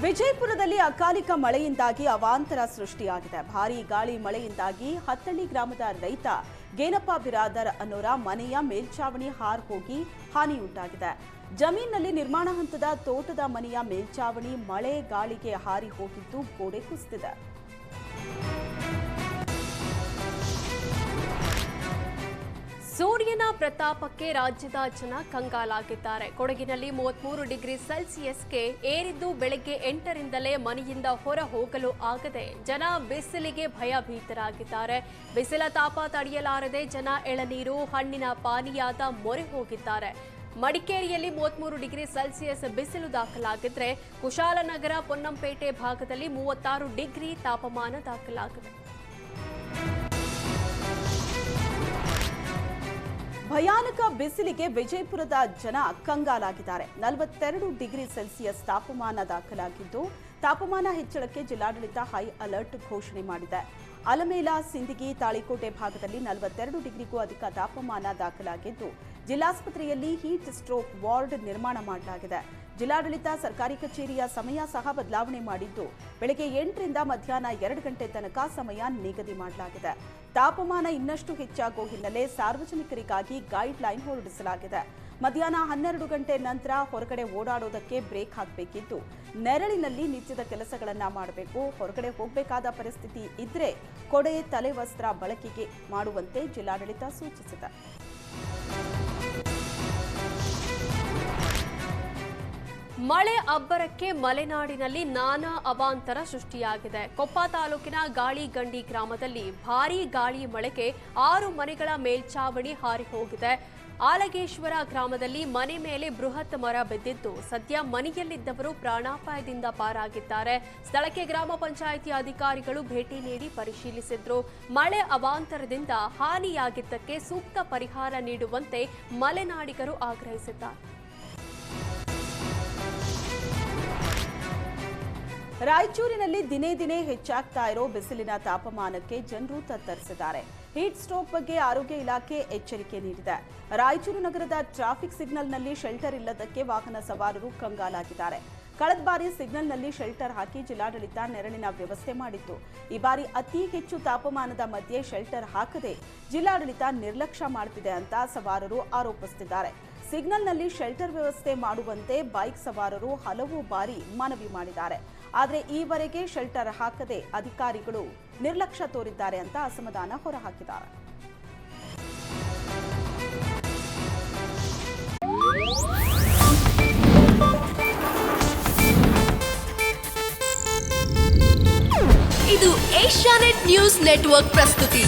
ವಿಜಯಪುರದಲ್ಲಿ ಅಕಾಲಿಕ ಮಳೆಯಿಂದಾಗಿ ಅವಾಂತರ ಸೃಷ್ಟಿಯಾಗಿದೆ. ಭಾರೀ ಗಾಳಿ ಮಳೆಯಿಂದಾಗಿ ಹತ್ತಳ್ಳಿ ಗ್ರಾಮದ ರೈತ ಗೇನಪ್ಪ ಬಿರಾದರ್ ಅನ್ನೋರ ಮನೆಯ ಮೇಲ್ಛಾವಣಿ ಹಾರ್ ಹೋಗಿ ಹಾನಿಯುಂಟಾಗಿದೆ. ಜಮೀನಿನಲ್ಲಿ ನಿರ್ಮಾಣ ಹಂತದ ತೋಟದ ಮನೆಯ ಮೇಲ್ಛಾವಣಿ ಮಳೆ ಗಾಳಿಗೆ ಹಾರಿ ಹೋಗಿದ್ದು ಗೋಡೆ ಕುಸಿದಿದೆ. ಸೂರ್ಯನ ಪ್ರತಾಪಕ್ಕೆ ರಾಜ್ಯದ ಜನ ಕಂಗಾಲಾಗಿದ್ದಾರೆ. ಕೊಡಗಿನಲ್ಲಿ 33 ಡಿಗ್ರಿ ಸೆಲ್ಸಿಯಸ್ಗೆ ಏರಿದ್ದು ಬೆಳಗ್ಗೆ 8ರಿಂದಲೇ ಮನೆಯಿಂದ ಹೊರ ಹೋಗಲು ಆಗದೆ ಜನ ಬಿಸಿಲಿಗೆ ಭಯಭೀತರಾಗಿದ್ದಾರೆ. ಬಿಸಿಲ ತಾಪ ತಡೆಯಲಾರದೆ ಜನ ಎಳನೀರು, ಹಣ್ಣಿನ ಪಾನೀಯದ ಮೊರೆ ಹೋಗಿದ್ದಾರೆ. ಮಡಿಕೇರಿಯಲ್ಲಿ 33 ಡಿಗ್ರಿ ಸೆಲ್ಸಿಯಸ್ ಬಿಸಿಲು ದಾಖಲಾಗಿದ್ರೆ ಕುಶಾಲನಗರ, ಪೊನ್ನಂಪೇಟೆ ಭಾಗದಲ್ಲಿ 36 ಡಿಗ್ರಿ ತಾಪಮಾನ ದಾಖಲಾಗಿದೆ. ಭಯಾನಕ ಬಿಸಿಲಿಗೆ ವಿಜಯಪುರದ ಜನ ಕಂಗಾಲಾಗಿದ್ದಾರೆ. 42 ಡಿಗ್ರಿ ಸೆಲ್ಸಿಯಸ್ ತಾಪಮಾನ ದಾಖಲಾಗಿದ್ದು ತಾಪಮಾನ ಹೆಚ್ಚಳಕ್ಕೆ ಜಿಲ್ಲಾಡಳಿತ ಹೈ ಅಲರ್ಟ್ ಘೋಷಣೆ ಮಾಡಿದೆ. ಅಲಮೇಲ, ಸಿಂದಗಿ, ತಾಳಿಕೋಟೆ ಭಾಗದಲ್ಲಿ 42 ಡಿಗ್ರಿಗೂ ಅಧಿಕ ತಾಪಮಾನ ದಾಖಲಾಗಿದ್ದು ಜಿಲ್ಲಾಸ್ಪತ್ರೆಯಲ್ಲಿ ಹೀಟ್ ಸ್ಟ್ರೋಕ್ ವಾರ್ಡ್ ನಿರ್ಮಾಣ ಮಾಡಲಾಗಿದೆ. ಜಿಲ್ಲಾಡಳಿತ ಸರ್ಕಾರಿ ಕಚೇರಿಯ ಸಮಯ ಸಹ ಬದಲಾವಣೆ ಮಾಡಿದ್ದು ಬೆಳಗ್ಗೆ 8ರಿಂದ ಮಧ್ಯಾಹ್ನ 2 ಗಂಟೆ ತನಕ ಸಮಯ ನಿಗದಿ ಮಾಡಲಾಗಿದೆ. ತಾಪಮಾನ ಇನ್ನಷ್ಟು ಹೆಚ್ಚಾಗುವ ಹಿನ್ನೆಲೆ ಸಾರ್ವಜನಿಕರಿಗಾಗಿ ಗೈಡ್ ಲೈನ್ ಹೊರಡಿಸಲಾಗಿದೆ. ಮಧ್ಯಾಹ್ನ 12 ಗಂಟೆ ನಂತರ ಹೊರಗಡೆ ಓಡಾಡೋದಕ್ಕೆ ಬ್ರೇಕ್ ಹಾಕಬೇಕಿದ್ದು ನೆರಳಿನಲ್ಲಿ ನಿತ್ಯದ ಕೆಲಸಗಳನ್ನ ಮಾಡಬೇಕು. ಹೊರಗಡೆ ಹೋಗಬೇಕಾದ ಪರಿಸ್ಥಿತಿ ಇದ್ರೆ ಕೊಡೆ, ತಲೆವಸ್ತ್ರ ಬಳಕೆಗೆ ಮಾಡುವಂತೆ ಜಿಲ್ಲಾಡಳಿತ ಸೂಚಿಸಿದೆ. ಮಳೆ ಅಬ್ಬರಕ್ಕೆ ಮಲೆನಾಡಿನಲ್ಲಿ ನಾನಾ ಅವಾಂತರ ಸೃಷ್ಟಿಯಾಗಿದೆ. ಕೊಪ್ಪ ತಾಲೂಕಿನ ಗಾಳಿಗಂಡಿ ಗ್ರಾಮದಲ್ಲಿ ಭಾರೀ ಗಾಳಿ ಮಳೆಗೆ 6 ಮನೆಗಳ ಮೇಲ್ಛಾವಣಿ ಹಾರಿ ಹೋಗಿದೆ. ಆಲಗೇಶ್ವರ ಗ್ರಾಮದಲ್ಲಿ ಮನೆ ಮೇಲೆ ಬೃಹತ್ ಮರ ಬಿದ್ದಿದ್ದು ಸದ್ಯ ಮನೆಯಲ್ಲಿದ್ದವರು ಪ್ರಾಣಾಪಾಯದಿಂದ ಪಾರಾಗಿದ್ದಾರೆ. ಸ್ಥಳಕ್ಕೆ ಗ್ರಾಮ ಪಂಚಾಯಿತಿ ಅಧಿಕಾರಿಗಳು ಭೇಟಿ ನೀಡಿ ಪರಿಶೀಲಿಸಿದ್ರು. ಮಳೆ ಅವಾಂತರದಿಂದ ಹಾನಿಯಾಗಿದ್ದಕ್ಕೆ ಸೂಕ್ತ ಪರಿಹಾರ ನೀಡುವಂತೆ ಮಲೆನಾಡಿಗರು ಆಗ್ರಹಿಸಿದ್ದಾರೆ. ರಾಯಚೂರಿನಲ್ಲಿ ದಿನೇ ದಿನೇ ಹೆಚ್ಚಾಗ್ತಾ ಇರೋ ಬಿಸಿಲಿನ ತಾಪಮಾನಕ್ಕೆ ಜನರು ತತ್ತರಿಸಿದ್ದಾರೆ. ಹೀಟ್ ಸ್ಟ್ರೋಕ್ ಬಗ್ಗೆ ಆರೋಗ್ಯ ಇಲಾಖೆ ಎಚ್ಚರಿಕೆ ನೀಡಿದೆ. ರಾಯಚೂರು ನಗರದ ಟ್ರಾಫಿಕ್ ಸಿಗ್ನಲ್ನಲ್ಲಿ ಶೆಲ್ಟರ್ ಇಲ್ಲದಕ್ಕೆ ವಾಹನ ಸವಾರರು ಕಂಗಾಲಾಗಿದ್ದಾರೆ. ಕಳೆದ ಬಾರಿ ಸಿಗ್ನಲ್ನಲ್ಲಿ ಶೆಲ್ಟರ್ ಹಾಕಿ ಜಿಲ್ಲಾಡಳಿತ ನೆರಳಿನ ವ್ಯವಸ್ಥೆ ಮಾಡಿತ್ತು. ಈ ಬಾರಿ ಅತಿ ಹೆಚ್ಚು ತಾಪಮಾನದ ಮಧ್ಯೆ ಶೆಲ್ಟರ್ ಹಾಕದೆ ಜಿಲ್ಲಾಡಳಿತ ನಿರ್ಲಕ್ಷ್ಯ ಮಾಡುತ್ತಿದೆ ಅಂತ ಸವಾರರು ಆರೋಪಿಸುತ್ತಿದ್ದಾರೆ. ಸಿಗ್ನಲ್ನಲ್ಲಿ ಶೆಲ್ಟರ್ ವ್ಯವಸ್ಥೆ ಮಾಡುವಂತೆ ಬೈಕ್ ಸವಾರರು ಹಲವು ಬಾರಿ ಮನವಿ ಮಾಡಿದ್ದಾರೆ. ಆದರೆ ಈವರೆಗೆ ಶೆಲ್ಟರ್ ಹಾಕದೆ ಅಧಿಕಾರಿಗಳು ನಿರ್ಲಕ್ಷ್ಯ ತೋರಿದ್ದಾರೆ ಅಂತ ಅಸಮಾಧಾನ ಹೊರಹಾಕಿದ್ದಾರೆ. ಇದು ಏಷ್ಯಾನೆಟ್ ನ್ಯೂಸ್ ನೆಟ್ವರ್ಕ್ ಪ್ರಸ್ತುತಿ.